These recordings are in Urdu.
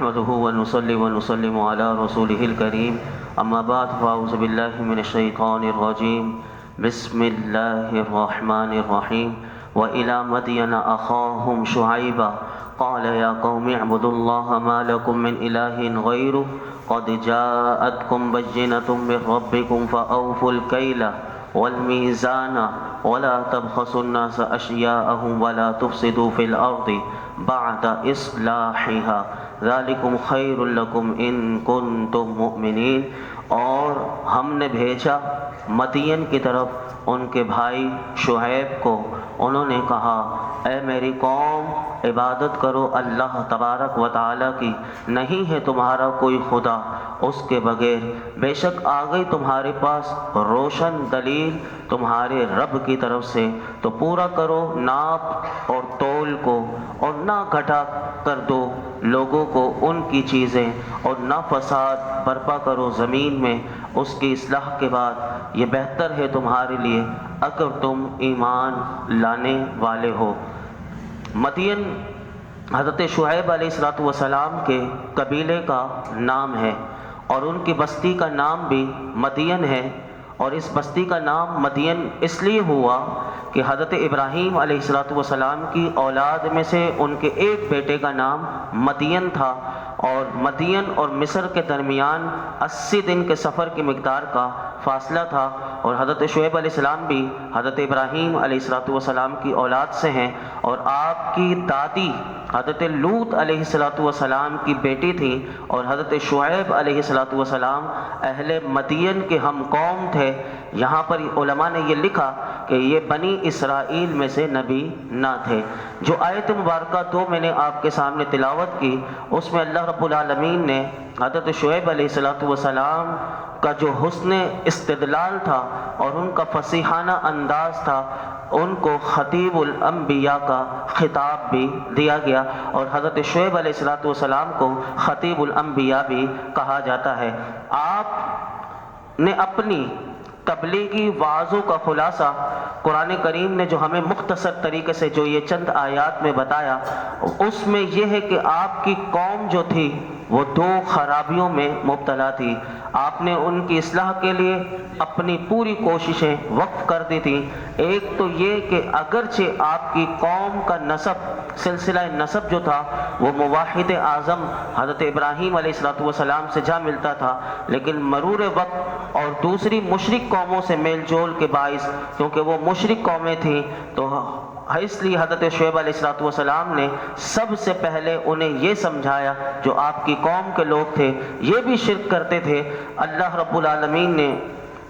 نحمده ونصلي ونسلم على رسوله الكريم اما بعد فاعوذ بالله من الشيطان الرجيم بسم الله الرحمن الرحيم وإلى مدين أخاهم شعيبا قال يا قوم اعبدوا الله ما لكم من إله غيره قد جاءتكم بينة من ربكم فأوفوا الكيل والميزان ولا تبخسوا الناس أشياءهم ولا تفسدوا في الأرض بعد إصلاحها ذلكم خير لكم إن كنتم مؤمنين۔ اور ہم نے بھیجا مدین کی طرف ان کے بھائی شعیب کو، انہوں نے کہا اے میری قوم عبادت کرو اللہ تبارک و تعالیٰ کی، نہیں ہے تمہارا کوئی خدا اس کے بغیر، بے شک آ گئی تمہارے پاس روشن دلیل تمہارے رب کی طرف سے، تو پورا کرو ناپ اور تول کو اور نہ گھٹا کر دو لوگوں کو ان کی چیزیں، اور نہ فساد برپا کرو زمین میں اس کی اصلاح کے بعد، یہ بہتر ہے تمہارے لیے اگر تم ایمان لانے والے ہو۔ مدین حضرت شعیب علیہ السلام کے قبیلے کا نام ہے اور ان کی بستی کا نام بھی مدین ہے، اور اس بستی کا نام مدین اس لیے ہوا کہ حضرت ابراہیم علیہ السلام کی اولاد میں سے ان کے ایک بیٹے کا نام مدین تھا، اور مدین اور مصر کے درمیان 80 دن کے سفر کی مقدار کا فاصلہ تھا، اور حضرت شعیب علیہ السلام بھی حضرت ابراہیم علیہ السلام کی اولاد سے ہیں، اور آپ کی دادی حضرت لوط علیہ السلام کی بیٹی تھی، اور حضرت شعیب علیہ السلام اہل مدین کے ہم قوم تھے۔ یہاں پر علماء نے یہ لکھا کہ یہ بنی اسرائیل میں سے نبی نہ تھے۔ جو آیت مبارکہ دو میں نے آپ کے سامنے تلاوت کی، اس میں اللہ رب العالمین نے حضرت شعیب علیہ السلام کا جو حسن استدلال تھا اور ان کا فصیحانہ انداز تھا، ان کو خطیب الانبیاء کا خطاب بھی دیا گیا، اور حضرت شعیب علیہ السلام کو خطیب الانبیاء بھی کہا جاتا ہے۔ آپ نے اپنی تبلیغی وعظوں کا خلاصہ قرآن کریم نے جو ہمیں مختصر طریقے سے جو یہ چند آیات میں بتایا، اس میں یہ ہے کہ آپ کی قوم جو تھی وہ دو خرابیوں میں مبتلا تھی۔ آپ نے ان کی اصلاح کے لیے اپنی پوری کوششیں وقف کر دی تھیں۔ ایک تو یہ کہ اگرچہ آپ کی قوم کا نسب، سلسلہ نسب جو تھا وہ موحد اعظم حضرت ابراہیم علیہ السلام سے جا ملتا تھا، لیکن مرور وقت اور دوسری مشرک قوموں سے میل جول کے باعث، کیونکہ وہ مشرک قومیں تھیں، تو اس لیے حضرت شعیب علیہ السلام نے سب سے پہلے انہیں یہ سمجھایا، جو آپ کی قوم کے لوگ تھے یہ بھی شرک کرتے تھے، اللہ رب العالمین نے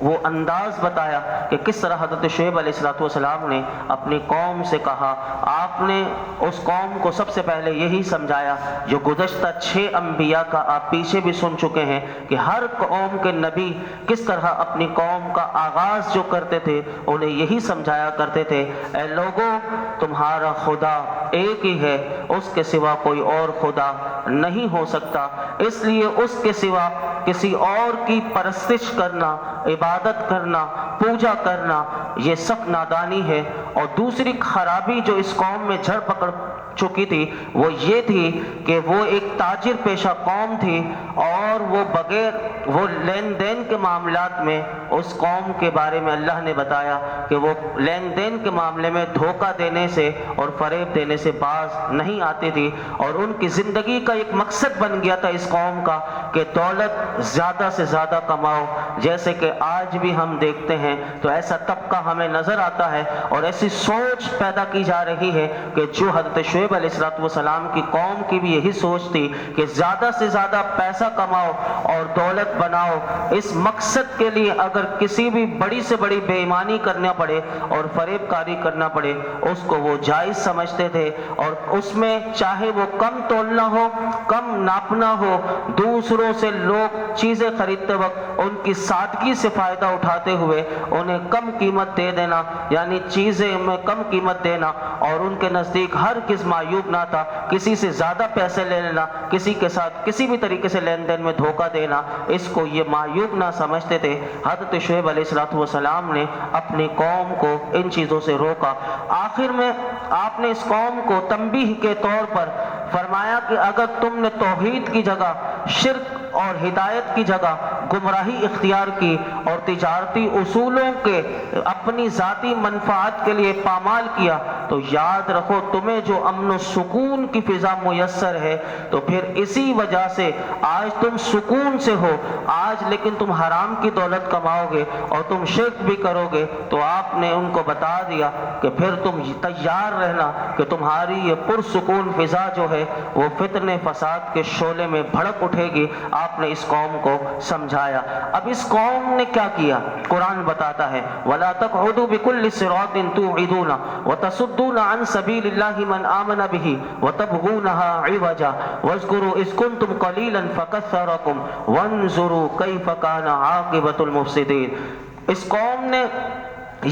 وہ انداز بتایا کہ کس طرح حضرت شعیب علیہ السلام نے اپنی قوم سے کہا۔ آپ نے اس قوم کو سب سے پہلے یہی سمجھایا جو گزشتہ 6 انبیاء کا آپ پیچھے بھی سن چکے ہیں، کہ ہر قوم کے نبی کس طرح اپنی قوم کا آغاز جو کرتے تھے انہیں یہی سمجھایا کرتے تھے، اے لوگوں تمہارا خدا ایک ہی ہے، اس کے سوا کوئی اور خدا نہیں ہو سکتا، اس لیے اس کے سوا کسی اور کی پرستش کرنا، عبادت کرنا، پوجا کرنا یہ سخت نادانی ہے۔ اور دوسری خرابی جو اس قوم میں جھڑ پکڑ چکی تھی وہ یہ تھی کہ وہ ایک تاجر پیشہ قوم تھی، اور وہ بغیر وہ لین دین کے معاملات میں اس قوم کے بارے میں اللہ نے بتایا کہ وہ لین دین کے معاملے میں دھوکہ دینے سے اور فریب دینے سے باز نہیں آتی تھی، اور ان کی زندگی کا ایک مقصد بن گیا تھا اس قوم کا کہ دولت زیادہ سے زیادہ کماؤ، جیسے کہ آج بھی ہم دیکھتے ہیں تو ایسا طبقہ ہمیں نظر آتا ہے اور ایسی سوچ پیدا کی جا رہی ہے کہ جو حضرت شعیب علیہ السلام کی قوم کی بھی یہی سوچ تھی کہ زیادہ سے زیادہ پیسہ کماؤ اور دولت بناؤ۔ اس مقصد کے لیے اگر کسی بھی بڑی سے بڑی بے ایمانی کرنا پڑے اور فریب کاری کرنا پڑے اس کو وہ جائز سمجھتے تھے، اور اس میں چاہے وہ کم تولنا ہو، کم ناپنا ہو، دوسروں سے لوگ چیزیں خریدتے وقت ان کی سادگی سے فائدہ اٹھاتے ہوئے انہیں کم قیمت دے دینا، یعنی چیزیں میں کم قیمت دینا، اور ان کے نزدیک ہر کس معیوب نہ تھا، کسی سے زیادہ پیسے لے لینا، کسی کے ساتھ کسی بھی طریقے سے لین دین میں دھوکہ دینا، اس کو یہ معیوب نہ سمجھتے تھے۔ حضرت شعیب علیہ السلام نے اپنی قوم کو ان چیزوں سے روکا۔ آخر میں آپ نے اس قوم کو تنبیہ کے طور پر فرمایا کہ اگر تم نے توحید کی جگہ شرک اور ہدایت کی جگہ گمراہی اختیار کی اور تجارتی اصولوں کے اپنی ذاتی منفعت کے لیے پامال کیا تو یاد رکھو تمہیں جو امن و سکون کی فضا میسر ہے تو پھر اسی وجہ سے آج تم سکون سے ہو، آج لیکن تم حرام کی دولت کماؤ گے اور تم شرک بھی کرو گے تو آپ نے ان کو بتا دیا کہ پھر تم تیار رہنا کہ تمہاری یہ پرسکون فضا جو ہے وہ فتنے فساد کے شعلے میں بھڑک اٹھے گی۔ آپ نے اس قوم کو سمجھایا۔ اب اس قوم نے کیا کیا؟ قرآن بتاتا ہے وَلَا تَقْعُدُوا بِكُلِّ صِرَاطٍ تُوعِدُونَ وَتَصُدُّونَ عَنْ سَبِيلِ اللَّهِ مَنْ آمَنَ بِهِ وَتَبْغُونَهَا عِوَجًا وَاذْكُرُوا إِذْ كُنْتُمْ قَلِيلًا فَكَثَّرَكُمْ وَانظُرُوا كَيْفَ كَانَ عَاقِبَةُ الْمُفْسِدِينَ۔ اس قوم نے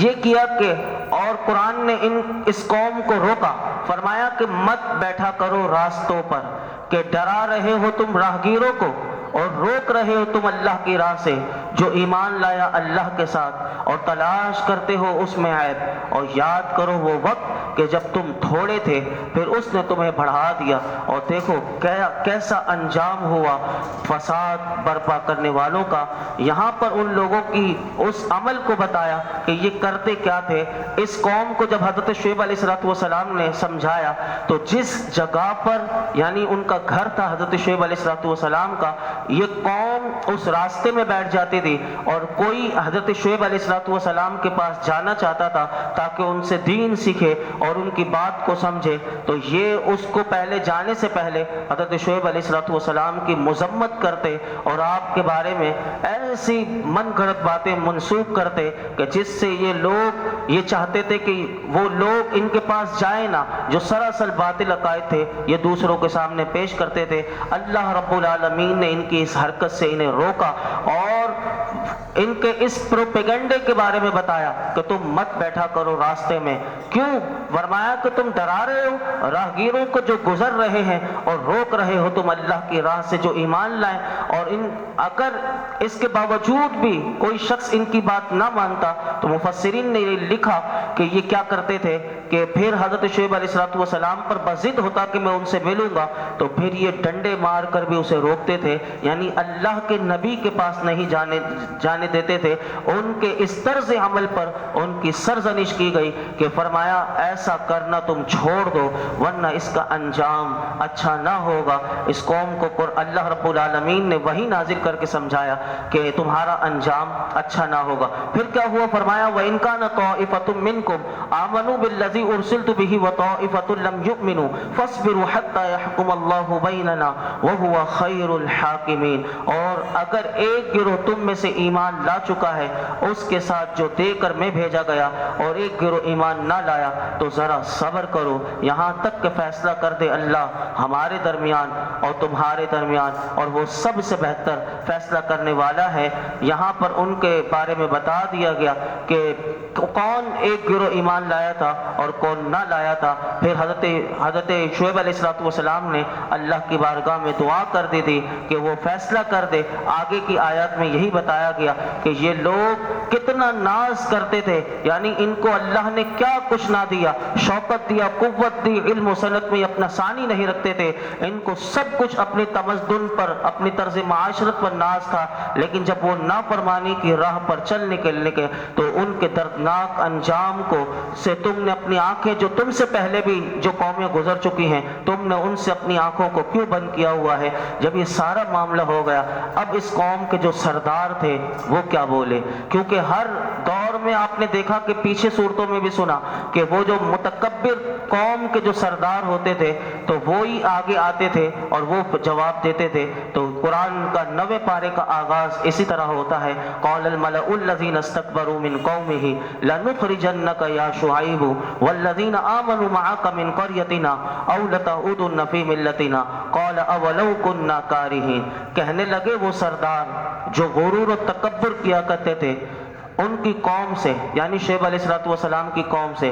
یہ کیا کہ اور قرآن نے اس قوم کو روکا، فرمایا کہ مت بیٹھا کرو راستوں پر، کہ ڈرا رہے ہو تم راہگیروں کو اور روک رہے ہو تم اللہ کی راہ سے جو ایمان لایا اللہ کے ساتھ، اور تلاش کرتے ہو اس میں عیب، اور یاد کرو وہ وقت کہ جب تم تھوڑے تھے پھر اس نے تمہیں بڑھا دیا، اور دیکھو کیسا انجام ہوا فساد برپا کرنے والوں کا۔ یہاں پر ان لوگوں کی اس عمل کو بتایا کہ یہ کرتے کیا تھے۔ اس قوم کو جب حضرت شعیب علیہ السلام نے سمجھایا تو جس جگہ پر یعنی ان کا گھر تھا حضرت شعیب علیہ السلام کا، یہ قوم اس راستے میں بیٹھ جاتی تھی، اور کوئی حضرت شعیب علیہ السلام کے پاس جانا چاہتا تھا تاکہ ان سے دین سیکھے اور ان کی بات کو سمجھے، تو یہ اس کو پہلے جانے سے پہلے حضرت شعیب علیہ السلام کی مذمت کرتے اور آپ کے بارے میں ایسی من گھڑت باتیں منسوب کرتے کہ جس سے یہ لوگ یہ چاہتے تھے کہ وہ لوگ ان کے پاس جائیں نہ، جو سراسر باطل عقائد تھے یہ دوسروں کے سامنے پیش کرتے تھے۔ اللہ رب العالمین نے ان کی اس حرکت سے انہیں روکا اور ان کے اس پروپیگنڈے کے بارے میں بتایا کہ تم مت بیٹھا کرو راستے میں۔ کیوں؟ فرمایا کہ تم ڈرا رہے ہو راہگیروں کو جو گزر رہے ہیں اور روک رہے ہو تم اللہ کی راہ سے جو ایمان لائیں، اور اگر اس کے باوجود بھی کوئی شخص ان کی بات نہ مانتا تو مفسرین نے یہ لکھا کہ یہ کیا کرتے تھے کہ پھر حضرت شعیب علیہ السلام پر بضد ہوتا کہ میں ان سے ملوں گا تو پھر یہ ڈنڈے مار کر بھی اسے روکتے تھے، یعنی اللہ کے نبی کے پاس نہیں جانے دیتے تھے۔ ان کے اس طرز عمل پر ان کی سرزنش کی گئی کہ فرمایا ایسا کرنا تم چھوڑ دو ورنہ اس کا انجام اچھا نہ ہوگا۔ اس قوم کو اللہ رب العالمین نے وہی نازل کر کے سمجھایا کہ تمہارا انجام اچھا نہ ہوگا۔ پھر کیا ہوا؟ فرمایا وَإِن كَانَ طَائِفَةٌ مِّنكُمْ آمَنُوا بِالَّذِي أُرْسِلْتُ بِهِ وَطَائِفَةٌ لَّمْ يُؤْمِنُوا فَاصْبِرُوا حَتَّى يَحْكُمَ اللَّهُ بَيْنَنَا وَهُوَ خَيْرُ الْحَاكِمِينَ۔ اور اگر ایک گروہ تم میں سے ایمان لا چکا ہے اس کے ساتھ جو دے کر میں بھیجا گیا اور ایک گروہ ایمان نہ لایا تو ذرا صبر کرو یہاں تک کہ فیصلہ کر دے اللہ ہمارے درمیان اور تمہارے درمیان، اور وہ سب سے بہتر فیصلہ کرنے والا ہے۔ یہاں پر ان کے بارے میں بتا دیا گیا کہ کون ایک گروہ ایمان لایا تھا اور کون نہ لایا تھا۔ پھر حضرت شعیب علیہ السلام نے اللہ کی بارگاہ میں دعا کر دی تھی کہ وہ فیصلہ کر دے۔ آگے کی آیات میں یہی بتایا گیا کہ یہ لوگ کتنا ناز کرتے تھے، یعنی ان کو اللہ نے کیا کچھ نہ دیا، شوکت دیا، قوت دی، علم و صنعت میں اپنا ثانی نہیں رکھتے تھے، ان کو سب کچھ اپنی تمدن پر اپنی طرز معاشرت پر ناز تھا، لیکن جب وہ نافرمانی کی راہ پر چل نکلنے کے تو ان کے دردناک انجام کو سے تم نے اپنی آنکھیں جو تم سے پہلے بھی جو قومیں گزر چکی ہیں تم نے ان سے اپنی آنکھوں کو کیوں بند کیا ہوا ہے؟ جب یہ سارا معاملہ ہو گیا اب اس قوم کے جو سردار تھے وہ کیا بولے، کیونکہ ہر دور میں آپ نے دیکھا کہ پیچھے صورتوں میں بھی سنا کہ وہ جو متکبر قوم کے جو سردار ہوتے تھے تو وہی آگے آتے تھے اور وہ جواب دیتے تھے۔ تو قرآن کا 9ویں پارے کا آغاز اسی طرح ہوتا ہے، قال الملأ الذین استکبروا من قومہ لنخرجنک یا شعیب والذین آمنوا معک من قریتنا او لتعودن فی ملتنا قال اولو کنا کارہین۔ کہنے لگے وہ سردار جو غرور و تکبر کیا کرتے تھے ان کی قوم سے، یعنی شعیب علیہ السلام کی قوم سے،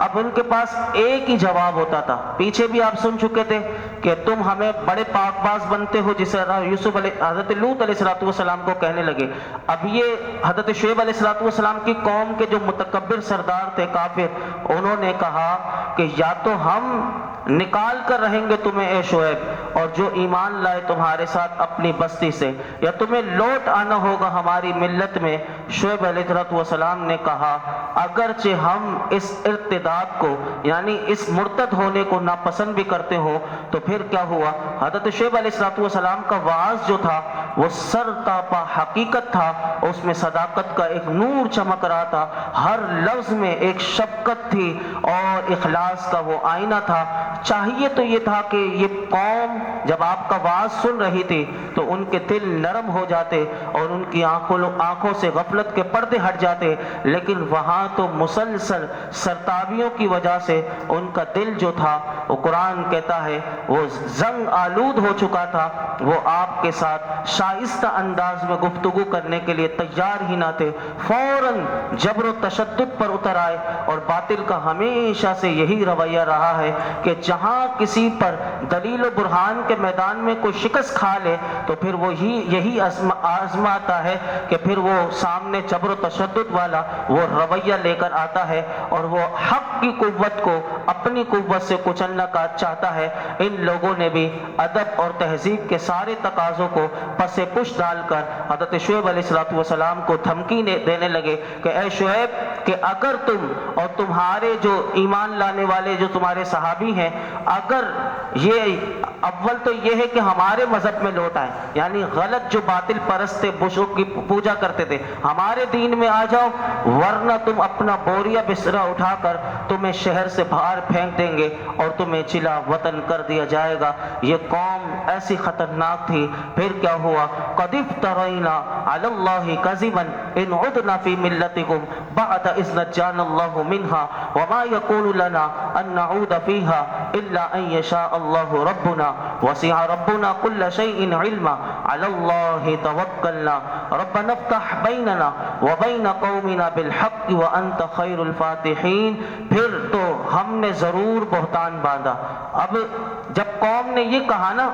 اب ان کے پاس ایک ہی جواب ہوتا تھا۔ پیچھے بھی آپ سن چکے تھے کہ تم ہمیں بڑے پاک باز بنتے ہو، جسے حضرت لوط علیہ السلام کو کہنے لگے۔ اب یہ حضرت شعیب علیہ السلام کی قوم کے جو متکبر سردار تھے کافر، انہوں نے کہا کہ یا تو ہم نکال کر رہیں گے تمہیں اے شعیب، اور جو ایمان لائے تمہارے ساتھ اپنی بستی سے، یا تمہیں لوٹ آنا ہوگا ہماری ملت میں۔ شعیب علیہ السلام نے کہا اگرچہ ہم اس ارتداد کو یعنی اس مرتد ہونے کو ناپسند بھی کرتے ہو تو پھر کیا ہوا؟ حضرت شعیب علیہ السلام کا وعظ جو تھا وہ سر تاپا حقیقت تھا، اس میں صداقت کا ایک نور چمک رہا تھا، ہر لفظ میں ایک شفقت تھی اور اخلاص کا وہ آئینہ تھا۔ چاہیے تو یہ تھا کہ یہ قوم جب آپ کا وعظ سن رہی تھی تو ان کے دل نرم ہو جاتے اور ان کی آنکھوں سے غفلت کے پردے ہٹ جاتے، لیکن وہاں تو مسلسل سرتابیوں کی وجہ سے ان کا دل جو تھا وہ قرآن کہتا ہے وہ زنگ آلود ہو چکا تھا، وہ آپ کے ساتھ شائستہ انداز میں گفتگو کرنے کے لیے تیار ہی نہ تھے، فوراً جبر و تشدد پر اتر آئے۔ اور باطل کا ہمیشہ سے یہی رویہ رہا ہے کہ جہاں کسی پر دلیل و برہان کے میدان میں کوئی شکست کھا لے تو پھر وہ یہی آزماتا ہے کہ پھر وہ سامنے جبر و تشدد والا وہ رویہ لے کر آتا ہے اور وہ حق کی قوت کو اپنی قوت سے کچلنا کا چاہتا ہے۔ ان لوگوں نے بھی ادب اور تہذیب کے سارے تقاضوں کو پس پش ڈال کر حضرت شعیب علیہ السلام کو دھمکی دینے لگے کہ اے شعیب کہ اگر تم اور تمہارے جو ایمان لانے والے جو تمہارے صحابی ہیں اگر یہ اول تو یہ ہے کہ ہمارے مذہب میں لوٹ آئے، یعنی غلط جو باطل پرست تھے بتوں کی پوجا کرتے تھے ہمارے دین میں آ جاؤ، ورنہ تم اپنا بوریا بسترا اٹھا کر تمہیں شہر سے باہر پھینک دیں گے اور تمہیں چلا وطن کر دیا جائے گا۔ یہ قوم ایسی خطرناک تھی۔ پھر کیا ہوا؟ قد افترینا علی اللہ کذبا ان عدنا فی ملتکم بعد اذ نجانا اللہ منها وما یکون لنا ان نعود فیها الا ان یشاء اللہ ربنا وسع ربنا كل شيء علما على الله توكلنا ربنا افتح بيننا وبين قومنا بالحق وانت خير الفاتحين۔ پھر تو ہم نے ضرور بہتان باندھا۔ اب جب قوم نے یہ کہا نا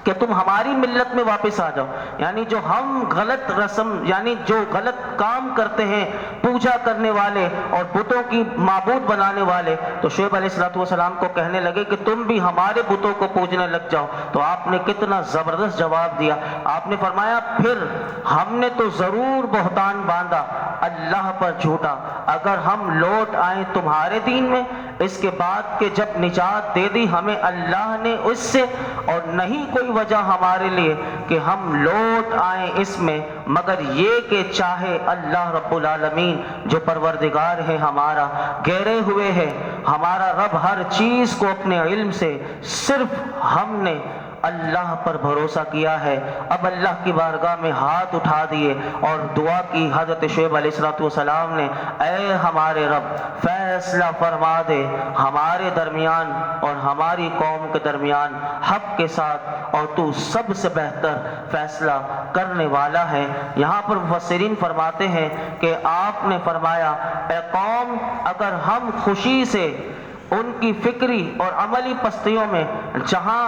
کہ تم ہماری ملت میں واپس آ جاؤ، یعنی جو ہم غلط رسم یعنی جو غلط کام کرتے ہیں پوجا کرنے والے اور بتوں کی معبود بنانے والے، تو شعیب علیہ السلام کو کہنے لگے کہ تم بھی ہمارے بتوں کو پوجنے لگ جاؤ۔ تو آپ نے کتنا زبردست جواب دیا، آپ نے فرمایا پھر ہم نے تو ضرور بہتان باندھا اللہ پر جھوٹا اگر ہم لوٹ آئیں تمہارے دین میں، اس کے بعد کہ جب نجات دے دی ہمیں اللہ نے اس سے، اور نہیں کوئی وجہ ہمارے لیے کہ ہم لوٹ آئیں اس میں مگر یہ کہ چاہے اللہ رب العالمین جو پروردگار ہے ہمارا، گہرے ہوئے ہے ہمارا رب ہر چیز کو اپنے علم سے، صرف ہم نے اللہ پر بھروسہ کیا ہے۔ اب اللہ کی بارگاہ میں ہاتھ اٹھا دیے اور دعا کی حضرت شعیب علیہ السلام نے، اے ہمارے رب فیصلہ فرما دے ہمارے درمیان اور ہماری قوم کے درمیان حق کے ساتھ، اور تو سب سے بہتر فیصلہ کرنے والا ہے۔ یہاں پر مفسرین فرماتے ہیں کہ آپ نے فرمایا اے قوم اگر ہم خوشی سے ان کی فکری اور عملی پستیوں میں جہاں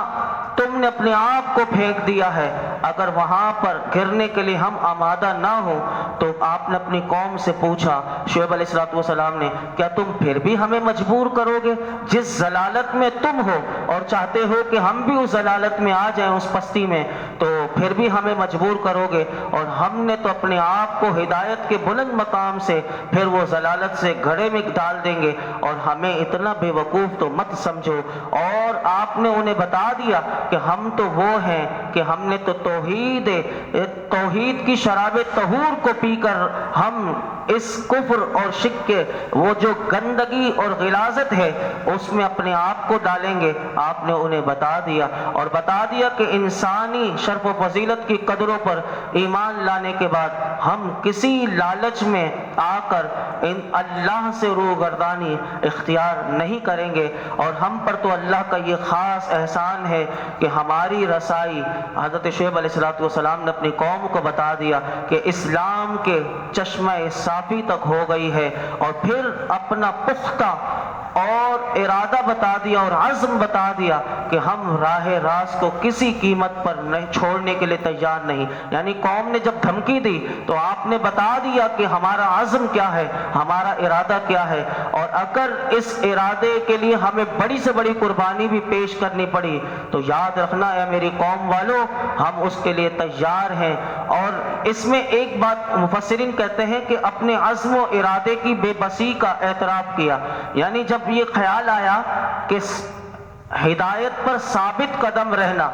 تم نے اپنے آپ کو پھینک دیا ہے اگر وہاں پر گرنے کے لیے ہم آمادہ نہ ہو، تو آپ نے اپنی قوم سے پوچھا شعیب علیہ السلام نے کیا تم پھر بھی ہمیں مجبور کرو گے جس ضلالت میں تم ہو اور چاہتے ہو کہ ہم بھی اس ضلالت میں آ جائیں اس پستی میں، تو پھر بھی ہمیں مجبور کرو گے؟ اور ہم نے تو اپنے آپ کو ہدایت کے بلند مقام سے پھر وہ ضلالت سے گھڑے میں ڈال دیں گے، اور ہمیں اتنا بے وقوف تو مت سمجھو۔ اور آپ نے انہیں بتا دیا کہ ہم تو وہ ہیں کہ ہم نے تو توحید کی شراب طہور کو پی کر ہم اس کفر اور شرک کے وہ جو گندگی اور غلاظت ہے اس میں اپنے آپ کو ڈالیں گے۔ آپ نے انہیں بتا دیا اور بتا دیا کہ انسانی شرف و فضیلت کی قدروں پر ایمان لانے کے بعد ہم کسی لالچ میں آ کر اللہ سے روگردانی اختیار نہیں کریں گے، اور ہم پر تو اللہ کا یہ خاص احسان ہے کہ ہماری رسائی حضرت شعیب علیہ السلام نے اپنی قوم کو بتا دیا کہ اسلام کے چشمہ صافی تک ہو گئی ہے، اور پھر اپنا پختہ اور ارادہ بتا دیا اور عزم بتا دیا کہ ہم راہ راست کو کسی قیمت پر نہیں چھوڑنے کے لیے تیار نہیں. یعنی قوم نے جب دھمکی دی تو آپ نے بتا دیا کہ ہمارا عزم کیا ہے, ہمارا ارادہ کیا ہے, اور اگر اس ارادے کے لیے ہمیں بڑی سے بڑی قربانی بھی پیش کرنی پڑی تو یاد رکھنا اے میری قوم والو, ہم اس کے لیے تیار ہیں. اور اس میں ایک بات مفسرین کہتے ہیں کہ اپنے عزم و ارادے کی بے بسی کا اعتراف کیا. یعنی جب یہ خیال آیا کہ ہدایت پر ثابت قدم رہنا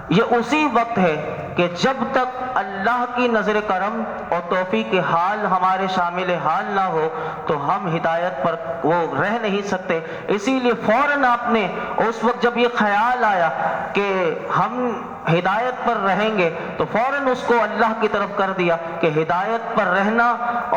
یہ اسی وقت ہے کہ جب تک اللہ کی نظر کرم اور توفیق حال ہمارے شامل حال نہ ہو تو ہم ہدایت پر وہ رہ نہیں سکتے. اسی لیے فوراً آپ نے اس وقت جب یہ خیال آیا کہ ہم ہدایت پر رہیں گے تو فوراً اس کو اللہ کی طرف کر دیا کہ ہدایت پر رہنا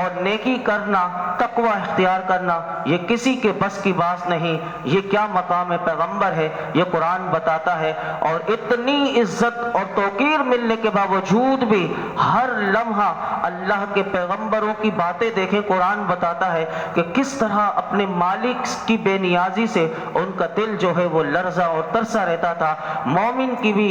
اور نیکی کرنا, تقوی اختیار کرنا یہ کسی کے بس کی بات نہیں. یہ کیا مقام پیغمبر ہے یہ قرآن بتاتا ہے. اور اتنی عزت اور توقیر ملنے کے باوجود بھی ہر لمحہ اللہ کے پیغمبروں کی باتیں دیکھیں, قرآن بتاتا ہے کہ کس طرح اپنے مالک کی بے نیازی سے ان کا دل جو ہے وہ لرزا اور ترسا رہتا تھا. مومن کی بھی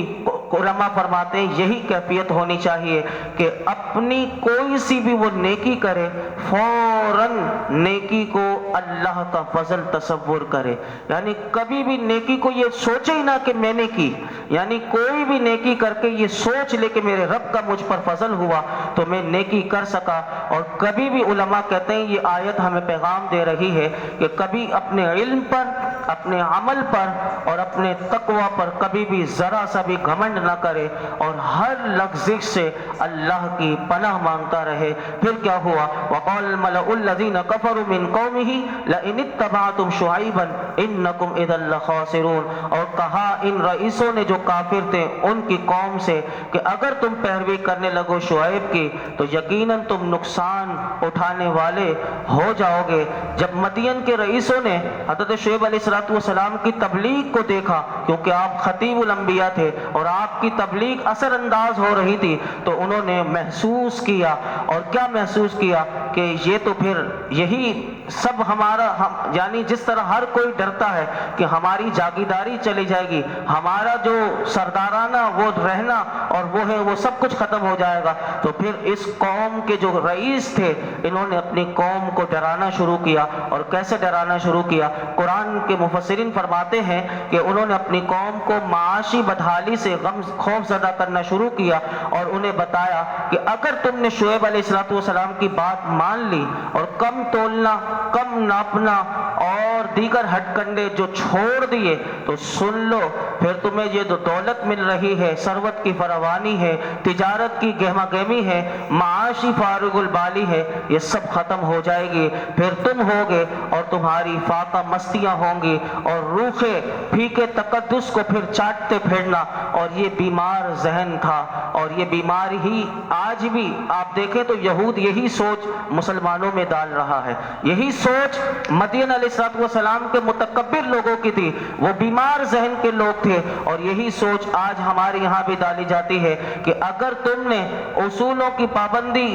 علماء فرماتے ہیں یہی کیفیت ہونی چاہیے کہ اپنی کوئی سی بھی وہ نیکی کرے فوراً نیکی کو اللہ کا فضل تصور کرے. یعنی کبھی بھی نیکی کو یہ سوچے ہی نہ کہ میں نے کی, یعنی کوئی بھی نیکی کر کے یہ سوچ لے کہ میرے رب کا مجھ پر فضل ہوا تو میں نیکی کر سکا. اور کبھی بھی علماء کہتے ہیں یہ آیت ہمیں پیغام دے رہی ہے کہ کبھی اپنے علم پر, اپنے عمل پر اور اپنے تقوی پر کبھی بھی ذرا سا بھی گھمنڈ نہ کرے اور ہر لغزش سے اللہ کی پناہ مانگتا رہے. پھر کیا ہوا؟ وقال الملأ الذين كفروا من قومه لئن اتبعتم شعيبا انكم اذا لخاسرون. اور کہا ان رئیسوں نے جو کافر تھے ان کی قوم سے کہ اگر تم پیروی کرنے لگو شعیب کی تو یقیناً تم نقصان اٹھانے والے ہو جاؤ گے. جب مدین کے رئیسوں نے حضرت شعیب علیہ السلام کی تبلیغ کو دیکھا, کیونکہ آپ خطیب الانبیاء تھے اور آپ کی تبلیغ اثر انداز ہو رہی تھی, تو انہوں نے محسوس کیا. اور کیا محسوس کیا کہ یہ تو پھر یہی سب ہمارا یعنی جس طرح ہر کوئی ڈرتا ہے کہ ہماری جاگیرداری چلی جائے گی, ہمارا جو سردارانہ وہ رہنا اور وہ ہے وہ سب کچھ ختم ہو جائے گا, تو پھر اس قوم کے جو رئیس تھے انہوں نے اپنی قوم کو ڈرانا شروع کیا. اور کیسے ڈرانا شروع کیا؟ قرآن کے مفسرین فرماتے ہیں کہ انہوں نے اپنی قوم کو معاشی بدحالی سے غم خوف زدہ کرنا شروع کیا اور انہیں بتایا کہ اگر تم نے شعیب علیہ السلام کی بات مان لی اور کم تولنا, کم ناپنا اور دیگر ہٹ کنڈے جو چھوڑ دیے تو سن لو پھر تمہیں یہ جو دولت مل رہی ہے, ثروت کی فراوانی ہے, تجارت کی گہما گہمی ہے, معاشی فارغ البالی ہے, یہ سب ختم ہو جائے گی. پھر تم ہوگے اور تمہاری فاقہ مستیاں ہوں گی اور روخے پھیکے تقدس کو پھر چاٹتے پھرنا. اور یہ بیمار ذہن تھا اور یہ بیماری ہی آج بھی آپ دیکھیں تو یہود یہی سوچ مسلمانوں میں ڈال رہا ہے. یہی سوچ مدین علیہ السلام کے متکبر لوگوں کی تھی, وہ بیمار ذہن کے لوگ تھے, اور یہی سوچ آج ہمارے یہاں بھی ڈالی جاتی ہے کہ اگر تم نے اصولوں کی پابندی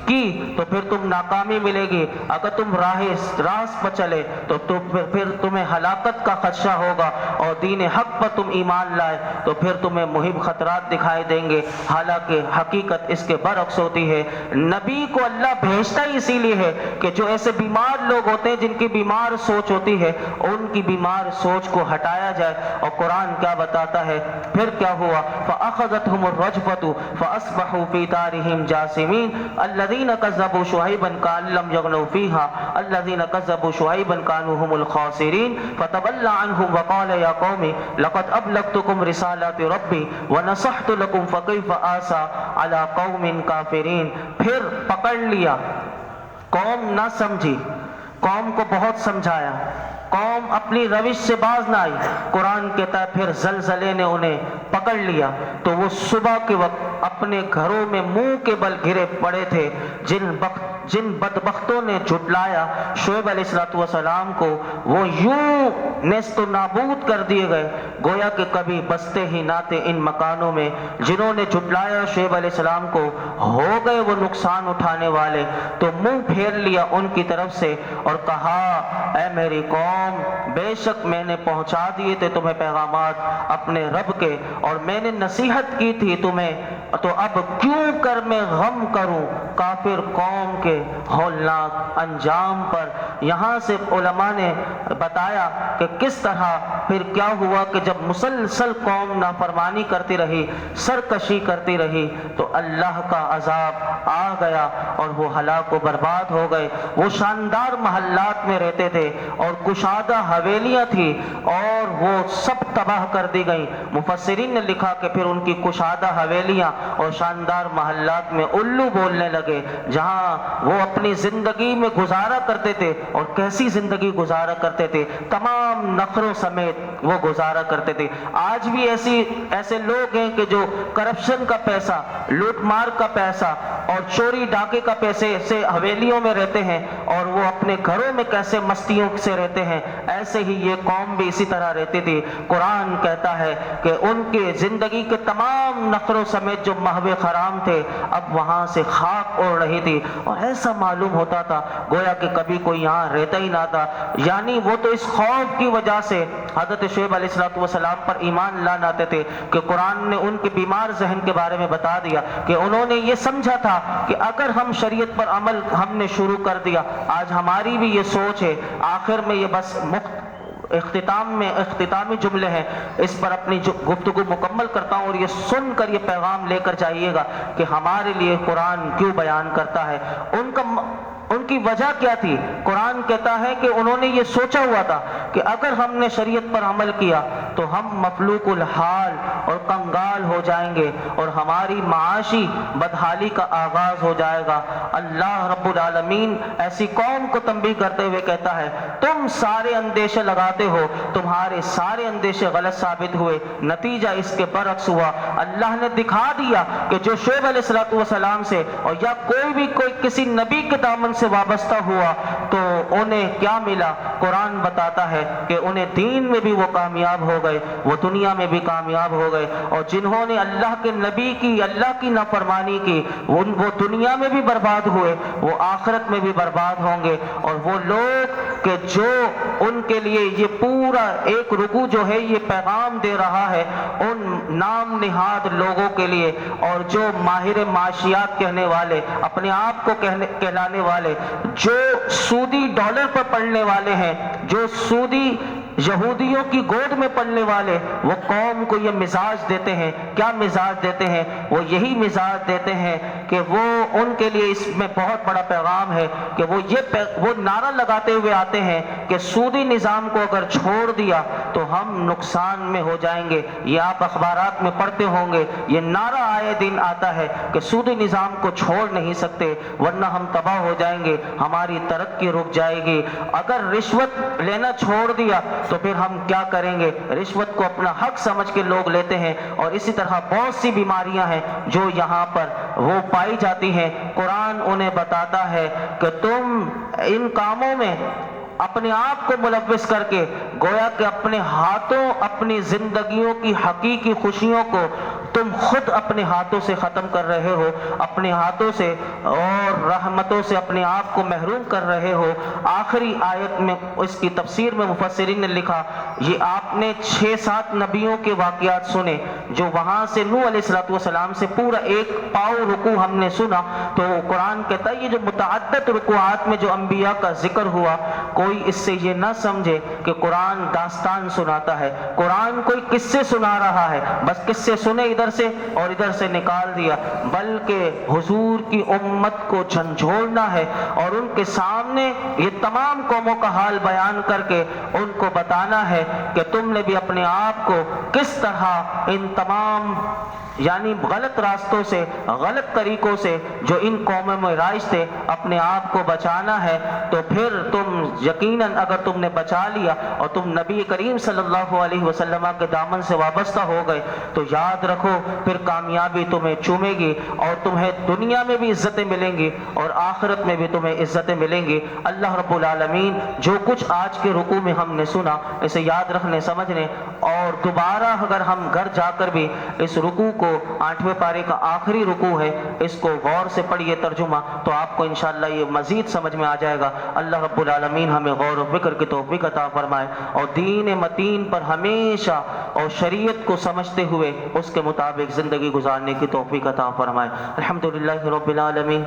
کی تو پھر تم ناکامی ملے گی, اگر تم راست پر چلے تو پھر تمہیں ہلاکت کا خدشہ ہوگا, اور دین حق پر تم ایمان لائے تو پھر تمہیں مہم خطرات دکھائی دیں گے. حالانکہ حقیقت اس کے برعکس ہوتی ہے. نبی کو اللہ بھیجتا ہی اسی لیے ہے کہ جو ایسے بیمار لوگ ہوتے ہیں جن کی بیمار سوچ ہوتی ہے ان کی بیمار سوچ کو ہٹایا جائے. اور قرآن کیا بتاتا ہے؟ پھر کیا ہوا؟ فَأَخَذَتْهُمُ الرَّجْفَةُ فَأَصْبَحُوا فِي دَارِهِمْ جَاثِمِينَ الَّذِينَ كَذَّبُوا شُعَيْبًا كَأَن لَّمْ يَغْنَوْا فِيهَا الَّذِينَ كَذَّبُوا شُعَيْبًا كَانُوا هُمُ الْخَاسِرِينَ فَتَوَلَّىٰ عَنْهُمْ وَقَالَ يَا قَوْمِ لَقَدْ أَبْلَغْتُكُمْ رِسَالَاتِ رَبِّي وَنَصَحْتُ لَكُمْ فَكَيْفَ آسَىٰ عَلَىٰ قَوْمٍ كَافِرِينَ. پھر پکڑ لیا, قوم نہ سمجھی, قوم کو بہت سمجھایا, قوم اپنی روش سے باز نہ آئی. قرآن کہتا ہے پھر زلزلے نے انہیں پکڑ لیا تو وہ صبح کے وقت اپنے گھروں میں منہ کے بل گرے پڑے تھے. جن بدبختوں نے جھٹلایا شعیب علیہ السلام کو، وہ یوں نیست و نابود کر دیے گئے گویا کہ کبھی بستے ہی نہ تھے ان مکانوں میں۔ جنہوں نے جھٹلایا شعیب علیہ السلام کو ہو گئے وہ نقصان اٹھانے والے، تو منہ پھیر لیا ان کی طرف سے اور کہا اے میری قوم، بے شک میں نے پہنچا دیے تھے تمہیں پیغامات اپنے رب کے، اور میں نے نصیحت کی تھی تمہیں، تو اب کیوں کر میں غم کروں کافر قوم کے ہولناک انجام پر۔ یہاں سے علماء نے بتایا کہ کس طرح پھر کیا ہوا کہ جب مسلسل قوم نافرمانی کرتی رہی، سرکشی کرتی رہی، تو اللہ کا عذاب آ گیا اور وہ ہلاک و برباد ہو گئے۔ وہ شاندار محلات میں رہتے تھے اور کشادہ حویلیاں تھیں اور وہ سب تباہ کر دی گئیں۔ مفسرین نے لکھا کہ پھر ان کی کشادہ حویلیاں اور شاندار محلات میں الو بولنے لگے، جہاں وہ اپنی زندگی میں گزارا کرتے تھے، اور کیسی زندگی گزارا کرتے تھے، تمام نخروں سمیت وہ گزارا کرتے تھے۔ آج بھی ایسے لوگ ہیں کہ جو کرپشن کا پیسہ، لوٹ مار کا پیسہ اور چوری ڈاکے کا پیسے سے حویلیوں میں رہتے ہیں، اور وہ اپنے گھروں میں کیسے مستیوں سے رہتے ہیں، ایسے ہی یہ قوم بھی اسی طرح رہتی تھی۔ قرآن کہتا ہے کہ ان کے زندگی کے تمام نخروں سمیت جو محو خرام تھے اب وہاں سے خاک اوڑھ رہی تھی، اور ایسا معلوم ہوتا تھا گویا کہ کبھی کوئی یہاں رہتا ہی نہ تھا۔ یعنی وہ تو اس خوف کی وجہ سے حضرت شعیب علیہ السلام پر ایمان لانا آتے تھے کہ قرآن نے ان کے بیمار ذہن کے بارے میں بتا دیا کہ انہوں نے یہ سمجھا تھا کہ اگر ہم شریعت پر عمل ہم نے شروع کر دیا، آج ہماری بھی یہ سوچ ہے۔ آخر میں یہ بس اختتامی جملے ہیں، اس پر اپنی گفتگو مکمل کرتا ہوں، اور یہ سن کر یہ پیغام لے کر جائیے گا کہ ہمارے لیے قرآن کیوں بیان کرتا ہے۔ ان کی وجہ کیا تھی؟ قرآن کہتا ہے کہ انہوں نے یہ سوچا ہوا تھا کہ اگر ہم نے شریعت پر عمل کیا تو ہم مفلوک الحال اور کنگال ہو جائیں گے، اور ہماری معاشی بدحالی کا آغاز ہو جائے گا۔ اللہ رب العالمین ایسی قوم کو تنبیہ کرتے ہوئے کہتا ہے تم سارے اندیشے لگاتے ہو، تمہارے سارے اندیشے غلط ثابت ہوئے، نتیجہ اس کے برعکس ہوا۔ اللہ نے دکھا دیا کہ جو شعیب علیہ السلام سے اور یا کوئی کسی نبی کے دامن سے وابستہ ہوا تو انہیں کیا ملا؟ قرآن بتاتا ہے کہ انہیں دین میں بھی وہ کامیاب ہو گئے، وہ دنیا میں بھی کامیاب ہو گئے، اور جنہوں نے اللہ کے نبی کی، اللہ کی نافرمانی کی، وہ دنیا میں بھی برباد ہوئے، وہ آخرت میں بھی برباد ہوں گے۔ اور وہ لوگ کہ جو ان کے لیے یہ پورا ایک رکوع جو ہے یہ پیغام دے رہا ہے ان نام نہاد لوگوں کے لیے، اور جو ماہر معاشیات کہنے والے، اپنے آپ کو کہلانے والے، جو سودی ڈالر پر پڑھنے والے ہیں، جو سودی یہودیوں کی گود میں پڑھنے والے، وہ قوم کو یہ مزاج دیتے ہیں۔ کیا مزاج دیتے ہیں؟ وہ یہی مزاج دیتے ہیں کہ وہ ان کے لیے اس میں بہت بڑا پیغام ہے کہ وہ نعرہ لگاتے ہوئے آتے ہیں کہ سودی نظام کو اگر چھوڑ دیا تو ہم نقصان میں ہو جائیں گے۔ یہ آپ اخبارات میں پڑھتے ہوں گے، یہ نعرہ آئے دن آتا ہے کہ سودی نظام کو چھوڑ نہیں سکتے ورنہ ہم تباہ ہو جائیں گے، ہماری ترقی رک جائے گی۔ اگر رشوت لینا چھوڑ دیا تو پھر ہم کیا کریں گے؟ رشوت کو اپنا حق سمجھ کے لوگ لیتے ہیں، اور اسی طرح بہت سی بیماریاں ہیں جو یہاں پر وہ پائی جاتی ہیں۔ قرآن انہیں بتاتا ہے کہ تم ان کاموں میں اپنے آپ کو ملوث کر کے گویا کہ اپنے ہاتھوں اپنی زندگیوں کی حقیقی خوشیوں کو تم خود اپنے ہاتھوں سے ختم کر رہے ہو، اپنے ہاتھوں سے اور رحمتوں سے اپنے آپ کو محروم کر رہے ہو۔ آخری آیت میں اس کی تفسیر میں مفسرین نے لکھا، یہ آپ نے 6-7 نبیوں کے واقعات سنے جو وہاں سے نوح علیہ السلام سے پورا ایک پاؤ رکوع ہم نے سنا، تو قرآن کہتا ہے یہ جو متعدد رکوعات میں جو انبیاء کا ذکر ہوا، کوئی اس سے یہ نہ سمجھے کہ قرآن داستان سناتا ہے، قرآن کوئی قصے سنا رہا ہے، بس قصے سنے ادھر سے اور ادھر سے نکال دیا، بلکہ حضور کی امت کو جھنجھوڑنا ہے اور ان کے سامنے یہ تمام قوموں کا حال بیان کر کے ان کو بتانا ہے کہ تم نے بھی اپنے آپ کو کس طرح ان تمام یعنی غلط راستوں سے، غلط طریقوں سے جو ان قوموں میں رائج تھے، اپنے آپ کو بچانا ہے، تو پھر تم یقیناً اگر تم نے بچا لیا اور تم نبی کریم صلی اللہ علیہ وسلم کے دامن سے وابستہ ہو گئے، تو یاد رکھو پھر کامیابی تمہیں چومے گی، اور تمہیں دنیا میں بھی عزتیں ملیں گی اور آخرت میں بھی تمہیں عزتیں ملیں گی۔ اللہ رب العالمین جو کچھ آج کے رکوع میں ہم نے سنا، اسے یاد رکھنے، سمجھنے، اور دوبارہ اگر ہم گھر جا کر بھی اس رکوع کو 8ویں پارے کا آخری رکوع ہے، اس کو غور سے پڑھیے ترجمہ، تو آپ کو انشاءاللہ یہ مزید سمجھ میں آ جائے گا۔ اللہ رب العالمین ہمیں غور و فکر کی توفیق عطا فرمائے، اور دین متین پر ہمیشہ اور شریعت کو سمجھتے ہوئے اس کے مطابق زندگی گزارنے کی توفیق عطا فرمائے۔ الحمدللہ رب العالمین،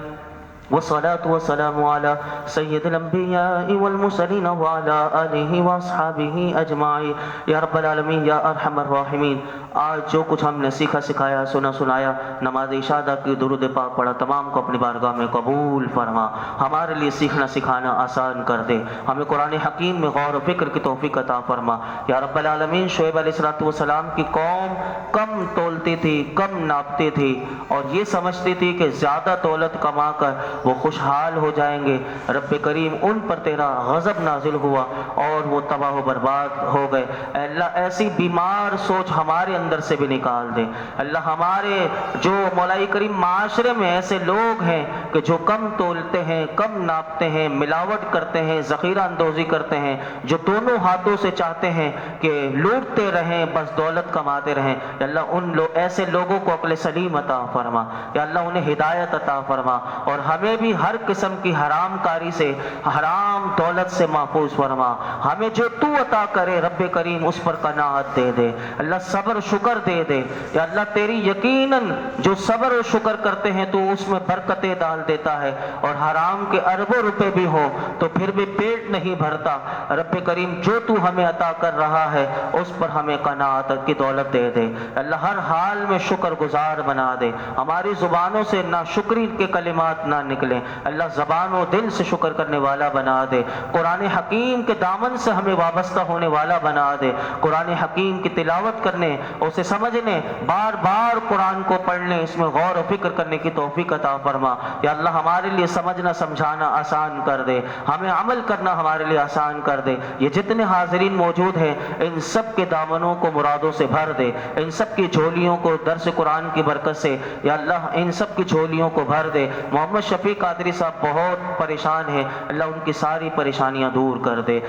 والصلاة والسلام على سید الانبیاء والمرسلین وعلى آلہ واصحابہ اجمعین۔ یا رب العالمین، یا ارحم الراحمین، آج جو کچھ ہم نے سیکھا سکھایا، سنا سنایا، نماز اشادہ کی، درود پاک پڑھا، تمام کو اپنی بارگاہ میں قبول فرما، ہمارے لیے سیکھنا سکھانا آسان کر دے، ہمیں قرآن حکیم میں غور و فکر کی توفیق عطا فرما۔ یا رب العالمین، شعیب علیہ السلام کی قوم کم تولتی تھی، کم ناپتی تھی، اور یہ سمجھتی تھی کہ زیادہ دولت کما کر وہ خوشحال ہو جائیں گے۔ رب کریم ان پر تیرا غضب نازل ہوا اور وہ تباہ و برباد ہو گئے۔ اے اللہ، ایسی بیمار سوچ ہمارے اندر سے بھی نکال دے۔ اللہ، ہمارے جو مولا کریم معاشرے میں ایسے لوگ ہیں کہ جو کم تولتے ہیں، کم ناپتے ہیں، ملاوٹ کرتے ہیں، ذخیرہ اندوزی کرتے ہیں، جو دونوں ہاتھوں سے چاہتے ہیں کہ لوٹتے رہیں، بس دولت کماتے رہیں، یا اللہ ان ایسے لوگوں کو عقل سلیم عطا فرما، یا اللہ انہیں ہدایت عطا فرما، اور ہمیں بھی ہر قسم کی حرام کاری سے، حرام دولت سے محفوظ فرما۔ ہمیں جو تو عطا کرے رب کریم اس پر قناعت دے دے، اللہ صبر و شکر دے دے، یا اللہ تیری یقیناً جو صبر و شکر کرتے ہیں تو اس میں برکتیں ڈال دیتا ہے، اور حرام کے اربوں روپے بھی ہو تو پھر بھی پیٹ نہیں بھرتا۔ رب کریم جو تو ہمیں عطا کر رہا ہے اس پر ہمیں قناعت کی دولت دے دے، اللہ ہر حال میں شکر گزار بنا دے، ہماری زبانوں سے نہ شکری کے کلمات نہ نکلیں، اللہ زبان و دل سے شکر کرنے والا بنا دے، قرآن حکیم کے دامن سے ہمیں وابستہ ہونے والا بنا دے، قرآن حکیم کی تلاوت کرنے، اسے سمجھنے، بار بار قرآن کو پڑھنے، اس میں غور و فکر کرنے کی توفیق عطا فرما۔ یا اللہ ہمارے لیے سمجھنا سمجھانا آسان کر دے، ہمیں عمل کرنا ہمارے لیے آسان کر دے۔ یہ جتنے حاضرین موجود ہیں ان سب کے دامنوں کو مرادوں سے بھر دے، ان سب کی جھولیوں کو درس قرآن کی برکت سے یا اللہ ان سب کی جھولیوں کو بھر دے۔ محمد شفیع قادری صاحب بہت پریشان ہیں، اللہ ان کی ساری پریشانیاں دور کر دے۔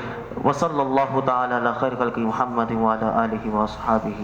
وصلی اللہ تعالی علی خیر خلق محمد وعلی آلہ واصحابہ